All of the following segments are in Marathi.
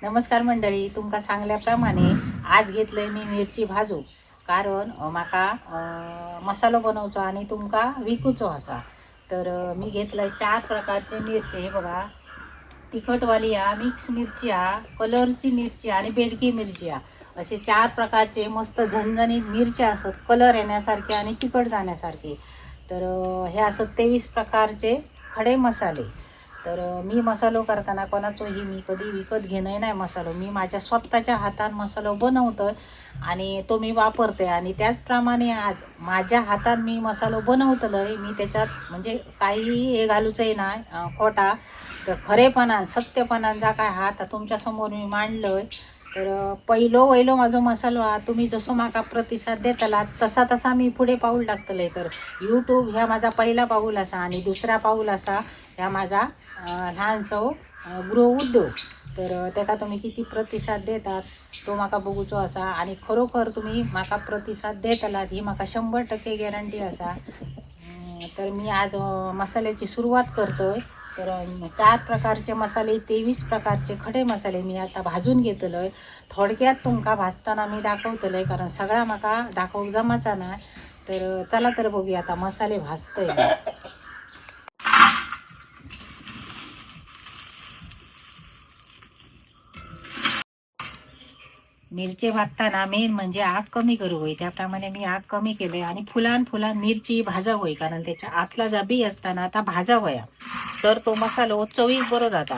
नमस्कार मंडळी, तुमका सांगल्याप्रमाणे आज घेतलंय मी मिरची भाजू, कारण माका मसालो बनवचो आणि तुमका विकूचो असा. तर मी घेतलंय 4 प्रकारचे मिरची. हे बघा, तिखटवाली हा, मिक्स मिरची हा, कलरची मिरची आणि बेडकी मिरची हा, असे 4 प्रकारचे मस्त झणझणीत मिरच्या असत, कलर येण्यासारखे आणि तिखट जाण्यासारखे. तर हे असत 23 प्रकारचे खडे मसाले. तर मी मसालो करताना कोणाचोही मी कधी विकत घेणं नाही मसालो. मी माझ्या स्वतःच्या हातान मसालो बनवतोय आणि तो मी वापरते. आणि त्याचप्रमाणे आज माझ्या हातात मी मसालो बनवतलोय. मी त्याच्यात म्हणजे काहीही हे घालूचंही नाही खोटा. तर खरेपणान सत्यपणान जा काय हात तुमच्यासमोर मी मांडलोय. तर पहिलो माझो मसालो हा तुम्ही जसो माका प्रतिसाद देतला तसा तसा मी पुढे पाऊल टाकतले. तर यूट्यूब ह्या माझा पहिला पाऊल असा आणि दुसरा पाऊल असा ह्या माझा लहानसो गृह उद्योग. तर त्याका तुम्ही किती प्रतिसाद देतात तो माका बघूचो असा. आणि खरोखर तुम्ही माका प्रतिसाद देतलात ही माका 100% गॅरंटी असा. तर मी आज मसाल्याची सुरुवात करतोय. तर 4 प्रकारचे मसाले, 23 प्रकारचे खडे मसाले मी आता भाजून घेतलोय. थोडक्यात तुमका भाजताना मी दाखवतलोय, कारण सगळा माका दाखवूक जमाचा नाही. तर चला तर बघूया आता मसाले भाजतोय. मिरची भाजताना मेन म्हणजे आग कमी करू होई, त्याप्रमाणे मी आग कमी केले आणि फुलान मिरची भाजा होई, कारण त्याच्या आतला जा बी असताना आता भाजा होया, तर तो मसालो चवीक बरो जाता.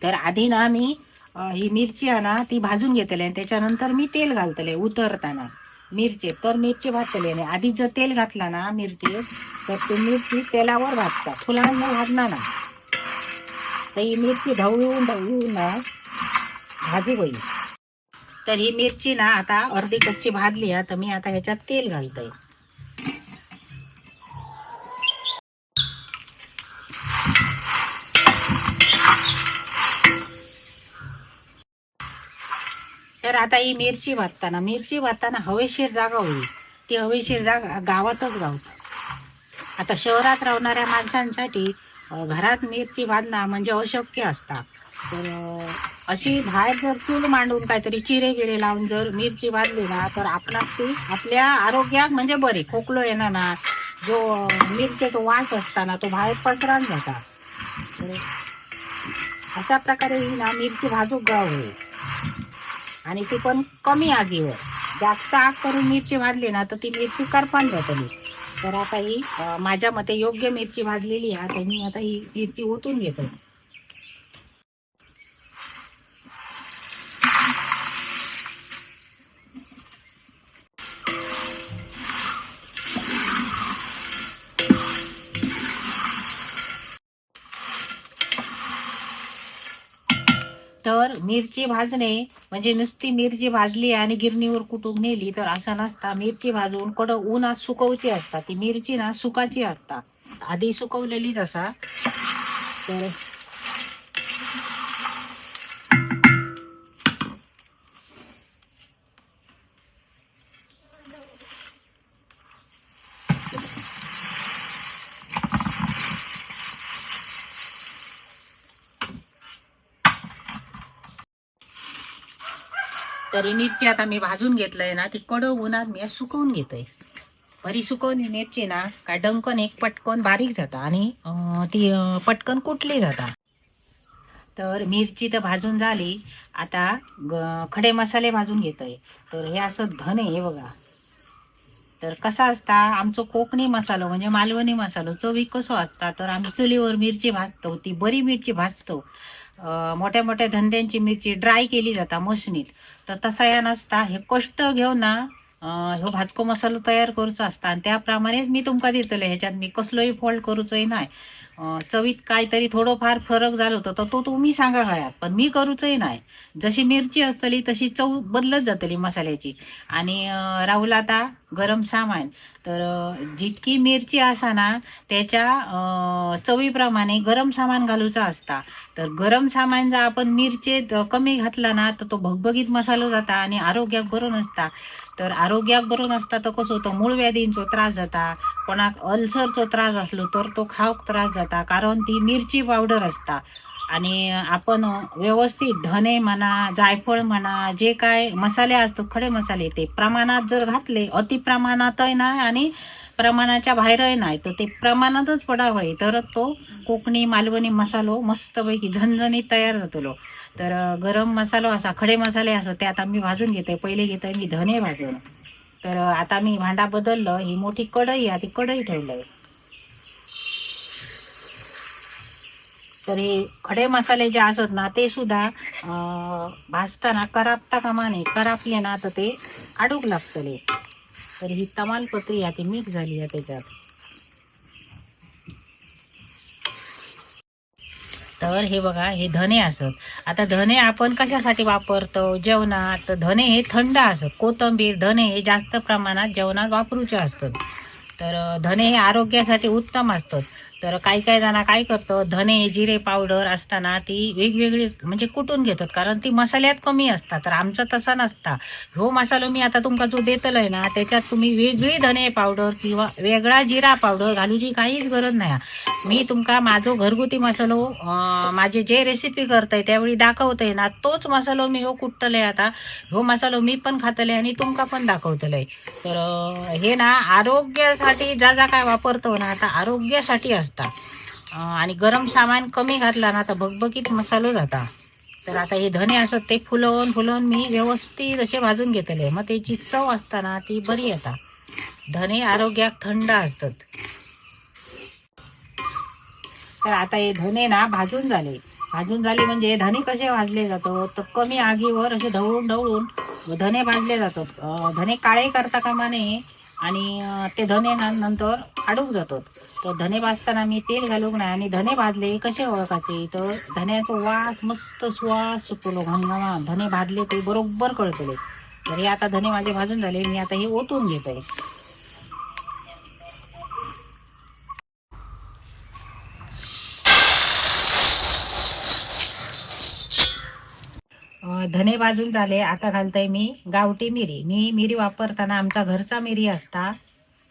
तर आधी ना मी ही मिरची आहे ना ती भाजून घेतली आणि त्याच्यानंतर मी तेल घालतले उतरताना मिरची. तर मिरची भाजतले आणि आधी जर तेल घातला ना मिरची, तर ती मिरची तेलावर भाजता, फुलांना भाजणार ना. तर ही मिरची ढवळून ना भाजी होईल. तर ही मिरची ना आता अर्धी कच्ची भाजली आहे. तर मी आता ह्याच्यात तेल घालतोय. तर आता ही मिरची भाजताना हवेशीर जागा होईल. ती हवेशीर जागा गावातच गावत. आता शहरात राहणाऱ्या माणसांसाठी घरात मिरची भाजणं म्हणजे अशक्य असता. तर अशी बाहेर जर चूल मांडून काहीतरी चिरे गिरे लावून जर मिरची भाजली ना, तर ती आपल्या आरोग्यात म्हणजे बरी खोकलो येणार ना. जो मिरचीचा वास असताना तो बाहेर पसरान जाता. तर अशा प्रकारे ही ना मिरची भाजूक गाव होईल. आणि ती पण कमी आगीवर. जास्त आग करून मिरची भाजली ना तर ती मिरची करपान जातली. तर आता ही माझ्या मते योग्य मिरची भाजलेली आहे. तर मी आता ही मिरची ओतून घेतो. तर मिरची भाजणे म्हणजे नुसती मिरची भाजली आणि गिरणीवर कुटून नेली तर असं नसता. मिरची भाजून कडक उन्हात सुकवची असता. ती मिरची ना सुकाची असता, आधी सुकवलेलीच असा. तर तरी मिरची आता मी भाजून घेतलंय ना, ती कडक उन्हात मी सुकवून घेतोय. बरी सुकवली मिरची ना काय डंकन एक पटकन बारीक जाता आणि ती पटकन कुटली जाता. तर मिरची तर भाजून झाली. आता खडे मसाले भाजून घेतोय. तर हे असं धने हे बघा. तर कसा असता आमचं कोकणी मसालो म्हणजे मालवणी मसालो चवी कसो असता, तर आम्ही चुलीवर मिरची भाजतो, ती बरी मिरची भाजतो. मोठ्या मोठ्या धंद्यांची मिरची ड्राय केली जाता मशनीत. तर तसा या नसता, हे कष्ट घेऊन ना ह्यो भाजको मसालो तयार करूचो असता. आणि त्याप्रमाणेच मी तुमका दितले, ह्याच्यात मी कसलोही फॉल्ट करूचंही नाही. चवीत काहीतरी थोडंफार फरक झाला होता तर तो तुम्ही सांगा गळ्यात, पण मी करूचंही नाही. जशी मिरची असतली तशी चव बदलत जातली मसाल्याची. आणि राहुल आता गरम सामान. तर जितकी मिरची असा ना त्याच्या चवीप्रमाणे गरम सामान घालूचा असता. तर गरम सामान जर आपण मिरचेत कमी घातला ना तर तो भगभगीत मसालो जाता आणि आरोग्याक बरो नसता. तर आरोग्याक बरो नसता तर कसं होतं, मूळ व्याधींचो त्रास जाता. कोणाक अल्सरचो त्रास असलो तर तो खाऊक त्रास जाता, कारण ती मिरची पावडर असता. आणि आपण व्यवस्थित धने म्हणा, जायफळ म्हणा, जे काय मसाले असतात खडे मसाले ते प्रमाणात जर घातले, अति प्रमाणातही नाही आणि प्रमाणाच्या बाहेरही नाही, तर ते प्रमाणातच पडावं तरच तो कोकणी मालवणी मसालो मस्तपैकी झणझणीत तयार होतो. तर गरम मसालो असा खडे मसाले असं ते आता मी भाजून घेते. पहिले घेते मी धने भाजून. तर आता मी भांडा बदललं, ही मोठी कढई आहे ती कढई ठेवलंय. तर हे खडे मसाले जे असत ना ते सुद्धा भाजताना करापता कामा नये. करापले ना तर ते आडूक लागतले. तर ही तमालपत्री आहे ती मिक्स झाली आहे त्याच्यात. तर हे बघा हे धने असत. आता धने आपण कशासाठी वापरतो जेवणात, तर धने हे थंड असत. कोथिंबीर धने हे जास्त प्रमाणात जेवणात वापरूचे असतात. तर धने हे आरोग्यासाठी उत्तम असतात. तर काही काही जण काय करतो, धने जिरे पावडर असताना ती वेगवेगळी म्हणजे कुटून घेतात, कारण ती मसाल्यात कमी असतात. तर आमचं तसं नसता. हो मसालो मी आता तुमका जो देतलोय ना त्याच्यात तुम्ही वेगळी धने पावडर किंवा वेगळा जिरा पावडर घालूची काहीच गरज नाही. मी तुमका माझो घरगुती मसालो माझे जे रेसिपी करताय त्यावेळी दाखवतोय ना तोच मसालो मी हो कुटतले. आता हो मसालो मी पण खातले आणि तुमका पण दाखवतले. तर हे ना आरोग्यासाठी ज्या ज्या काय वापरतो ना आता आरोग्यासाठी असता. आणि गरम सामान कमी घातला ना तर भगभगीत मसालो जाता. तर आता हे धने असत ते फुलवून फुलवून मी व्यवस्थित असे भाजून घेतले. मग त्याची चव असताना ती बरी येता. धने आरोग्याक थंड असतात. तर आता हे धने ना भाजून झाले म्हणजे धने कसे भाजले जातात, तर कमी आगीवर असे ढवळून ढवळून धने भाजले जातात. धने काळे करता कामा नये आणि ते धने नंतर आडूक जातात. तर धने भाजताना मी तेल घालूक नाही. आणि धने भाजले कसे ओळखायचे, तर धन्याचा वास मस्त सुवास सुटलो घमघमा. धने भाजले ते बरोबर कळतले. तर हे आता धने माझे भाजून झाले, मी आता हे ओतून घेतोय. धने भाजून झाले. आता घालतोय मी गावठी मिरी. मी मिरी वापरताना आमचा घरचा मिरी असता,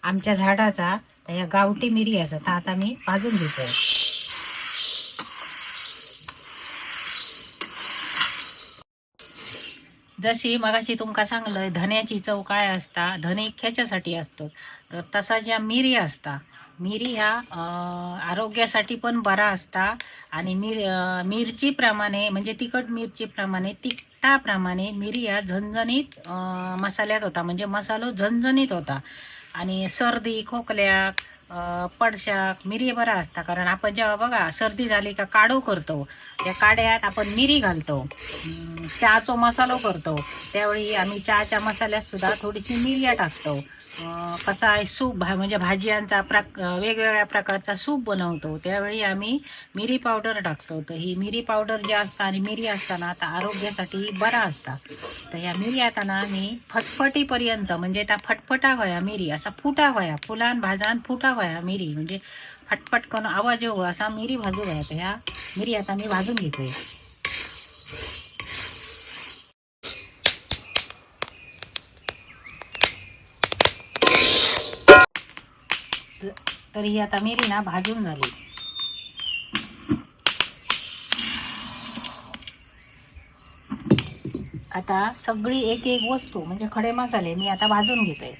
आमच्या झाडाचा. तर या गावठी मिरी असत आता मी भाजून घेतोय. जशी मगाशी तुमका सांगलंय धन्याची चव काय असता, धने ख्याच्यासाठी असतो. तर तसा ज्या मिरी असता, मिरी ह्या आरोग्यासाठी पण बरा असता. आणि मिरचीप्रमाणे म्हणजे तिखट मिरचीप्रमाणे तिखटाप्रमाणे मिरी ह्या झणझणीत मसाल्यात होता. म्हणजे मसालो झणझणीत होता. आणि सर्दी खोकल्याक पडशाक मिरी बरा असता. कारण आपण जेव्हा बघा सर्दी झाली का काढो करतो, त्या काड्यात आपण मिरी घालतो. चहाचा मसालो करतो त्यावेळी आम्ही चहाच्या मसाल्यात सुद्धा थोडीशी मिरिया टाकतो. कसा आहे सूप म्हणजे भाज्यांचा वेगवेगळ्या प्रकारचा सूप बनवतो त्यावेळी आम्ही मिरी पावडर टाकतो. तर ही मिरी पावडर जी असता आणि मिरी असताना आता आरोग्यासाठी बरा असता. तर ह्या मिरी आता ना मी फटफटीपर्यंत म्हणजे त्या फटफटा व्हाया मिरी असा फुटा व्हाया, फुलान भाजान फुटा व्हाया मिरी म्हणजे फटफट करून आवाज येऊ असा मिरी भाजू व्हाया. तर ह्या मिरी आता मी भाजून घेतोय. तर ही आता मिरी ना भाजून झाली. आता सगळी एक एक वस्तू म्हणजे खडे मसाले मी आता भाजून घेते.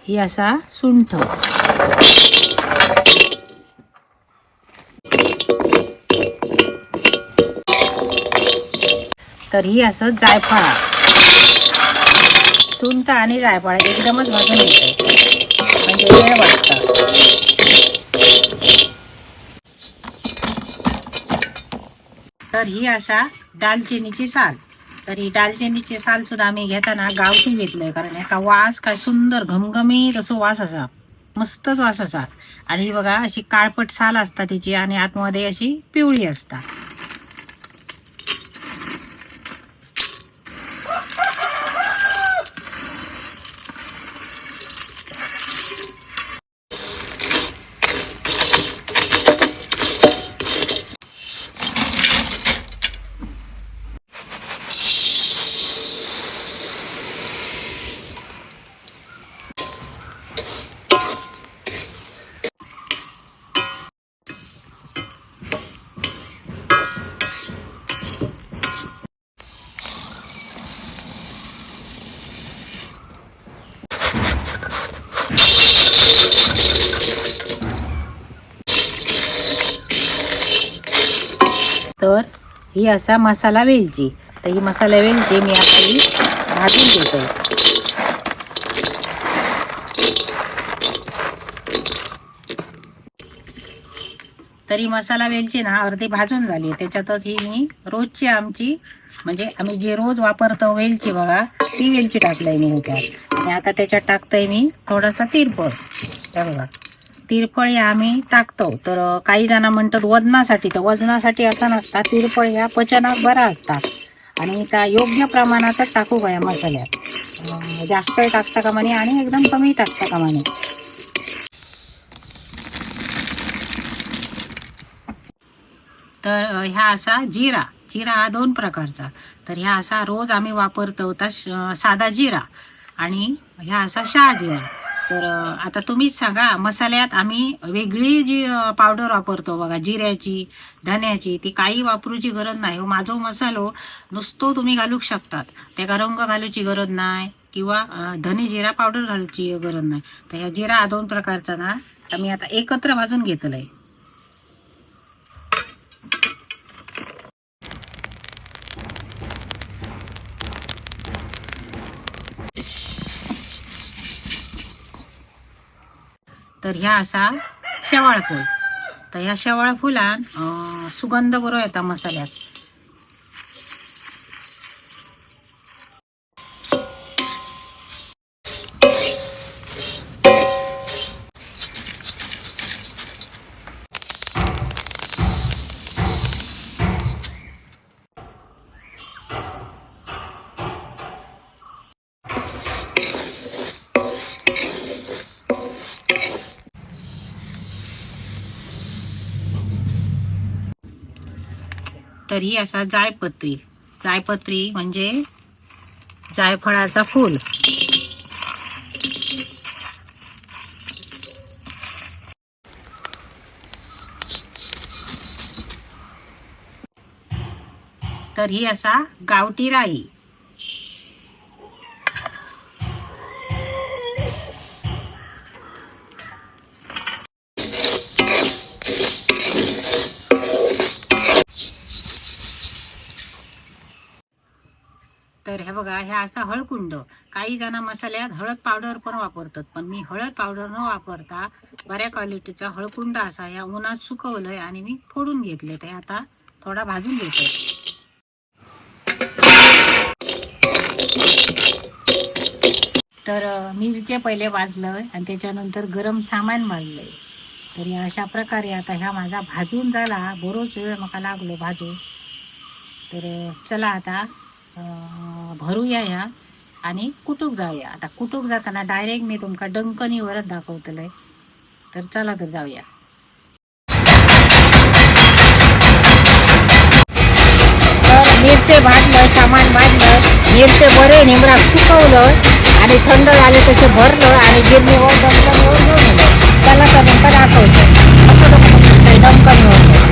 ही असा सुंठ, तर ही असं जायफळ, सुंठ आणि जायफळ एकदमच भाजून घेते म्हणजे वेळ वाटतं. तर ही असा दालचिनीची साल. तर ही दालचिनीची साल सुद्धा आम्ही घेताना गावठी घेतलंय, कारण याचा वास काय सुंदर घमघमीत असं वास असा मस्तच वास असा. आणि ही बघा अशी काळपट साल असता तिची आणि आतमध्ये अशी पिवळी असता. ही असा मसाला वेलची. तर ही मसाला वेलची मी आता ही भाजून घेते. तरी मसाला वेलची ना अर्धी भाजून झाली. त्याच्यातच ही मी रोजची आमची म्हणजे आम्ही जे रोज वापरतो वेलची बघा, ती वेलची टाकलंय मी ह्याच्यात. आणि आता त्याच्यात टाकतोय मी थोडासा तिरफळ. हे बघा, तिरफळ हे आम्ही टाकतो. तर काही जण म्हणतात वजनासाठी, तर वजनासाठी असं नसतात. तिरफळ ह्या पचनात बरा असतात आणि त्या योग्य प्रमाणातच टाकू का या मसाल्यात. जास्त टाकता कामा नये आणि एकदम कमी टाकता कामा नये. तर ह्या असा जिरा हा 2 प्रकारचा. तर ह्या असा रोज आम्ही वापरतो साधा जिरा आणि ह्या असा शहाजिरा. तर आता तुम्हीच सांगा, मसाल्यात आम्ही वेगळी जी पावडर वापरतो बघा जिऱ्याची, धन्याची, ती काही वापरूची गरज नाही. माझो मसालो नुसतो तुम्ही घालू शकतात. त्याका रंग घालूची गरज नाही किंवा धने जिरा पावडर घालूची गरज नाही. तर ह्या जिरा 2 प्रकारचा ना आम्ही आता एकत्र भाजून घेतलंय. तर ह्या असा शेवाळ फूल. तर ह्या शेवाळ फुलान सुगंध बरो येता मसाल्यात. तर ही असा जायपत्री म्हणजे जायफळाचा फूल. तर ही असा गावठी राई. तर हे बघा, ह्या असा हळकुंड. काही जण मसाल्यात हळद पावडर पण वापरतात, पण मी हळद पावडर न वापरता बऱ्या क्वालिटीचा हळकुंड असा ह्या उन्हात सुकवलंय आणि मी फोडून घेतले. ते आता थोडा भाजून घेतोय. तर मिरचे पहिले भाजलंय आणि त्याच्यानंतर गरम सामान भाजलंय. तर अशा प्रकारे आता ह्या माझा भाजून झाला. बरोच वेळ मला लागलो भाजू. तर चला आता भरूया ह्या आणि कुटूक जाऊया. आता कुटूक जाताना डायरेक्ट मी तुमका डंकनीवरच दाखवतलंय. तर चला तर जाऊया. तर मिरचे भाजलं, सामान भाजलं, मिरचे बरे निमरात सुकवलं आणि थंड झाले तसे भरलं आणि गिरणीवर डंकनीवर घेऊन गेलं. चला तर नंतर दाखवतो असं डंकनीवर.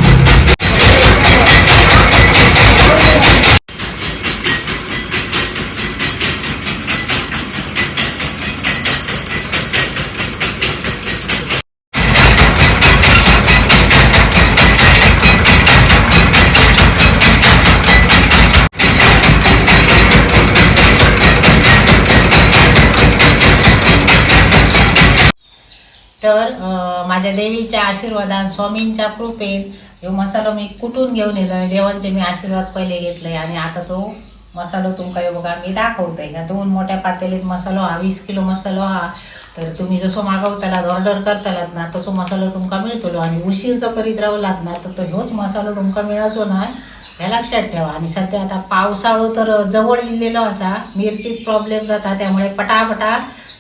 तर माझ्या देवीच्या आशीर्वादात, स्वामींच्या कृपेत जो मसाला मी कुटून घेऊन येलोय. देवांचे मी आशीर्वाद पहिले घेतले आणि आता तो मसाला तुमका बघा मी दाखवतोय. ह्या 2 मोठ्या पातेलीत मसालो हा 20 किलो मसालो हा. तर तुम्ही जसं मागवतालात, ऑर्डर करतालात ना, तसो मसालो तुमका मिळतो. आणि उशीरचं करीत रावलात ना तर ह्योच मसालो तुमका मिळायचो ना, हे लक्षात ठेवा. आणि सध्या आता पावसाळो तर जवळ इल्लेलो असा, मिरचीत प्रॉब्लेम जाता, त्यामुळे पटापटा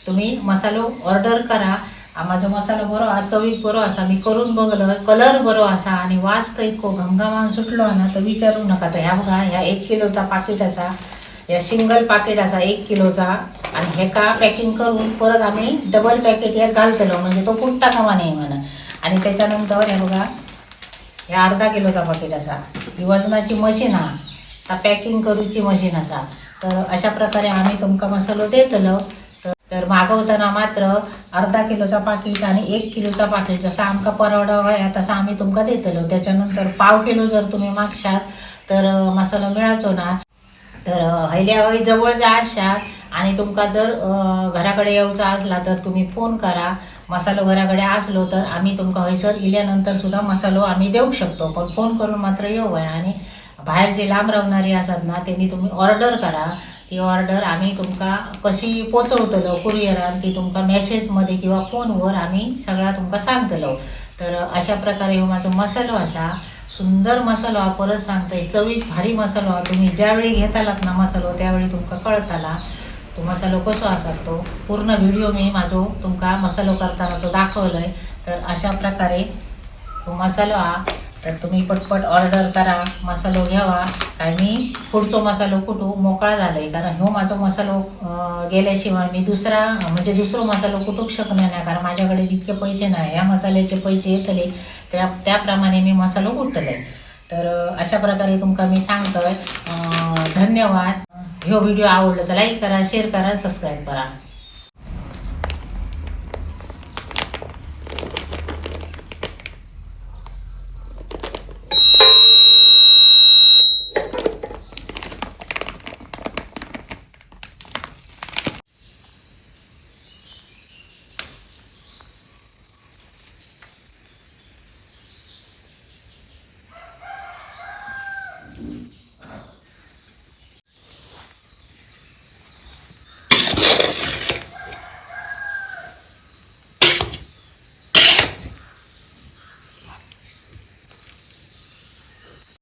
तुम्ही मसालो ऑर्डर करा. माझा मसाला बरो हा, चवीक बरो असा. मी करून बघलं, कलर बरो असा आणि वास तर इतको घमघमान सुटलो ना तर विचारू नका. तर ह्या बघा, ह्या 1 किलोचा पाकिट असा, या सिंगल पाकिट असा 1 किलोचा. आणि हे का पॅकिंग करून परत आम्ही डबल पॅकेट या घालतलो म्हणजे तो फुटता कामा नये म्हणा. आणि त्याच्यानंतर हे बघा, हे अर्धा किलोचा पाकिट असा. ही वजनाची मशीन हा, आता पॅकिंग करूची मशीन असा. तर अशा प्रकारे आम्ही तुमका मसालो देतलो. तर मागवताना मात्र अर्धा किलोचा पाकिट आणि 1 किलोचा पाकिट जसा आमका परवडा आहे तसा आम्ही तुमका देतलो. त्याच्यानंतर 1/2 किलो जर तुम्ही मागशात तर मसालो मेळाचो ना. तर हयल्या हय जवळ जा आशात आणि तुमका जर घराकडे येऊचा असला तर तुम्ही फोन करा. मसालो घराकडे असलो तर आम्ही तुमका हयसर इल्यानंतर सुद्धा मसालो आम्ही देऊ शकतो, पण फोन करून मात्र येऊ आहे. आणि बाहेर जे लांब राहणारी असतात ना त्यांनी तुम्ही ऑर्डर करा. ती ऑर्डर आम्ही तुमका कशी पोचवतलो कुरिअरान ती तुमका मेसेजमध्ये किंवा फोनवर आम्ही सगळा तुमका सांगतलो. तर अशा प्रकारे हो माझो मसालो असा सुंदर मसालो हा. परत सांगते चवीक भारी मसालो हा. तुम्ही ज्यावेळी घेतालात ना मसालो त्यावेळी तुमका कळताला तो मसालो कसो असा. तो पूर्ण व्हिडिओ मी माझो तुमका मसालो करताना तो दाखवलोय. तर अशा प्रकारे तो मसालो हा. तर तुम्ही पटपट ऑर्डर करा, मसालो घ्यावा. काय मी पुढचो मसालो कुठू मोकळा झालाय, कारण हो माझा मसालो गेल्याशिवाय मी दुसरो मसालो कुटूक शकणार नाही, कारण माझ्याकडे तितके पैसे नाही. ह्या मसाल्याचे पैसे येतले त्याप्रमाणे मी मसालो कुटतले. तर अशा प्रकारे तुमका मी सांगतोय. धन्यवाद. ह्यो व्हिडिओ आवडला तर लाईक करा, शेअर करा, सबस्क्राईब करा.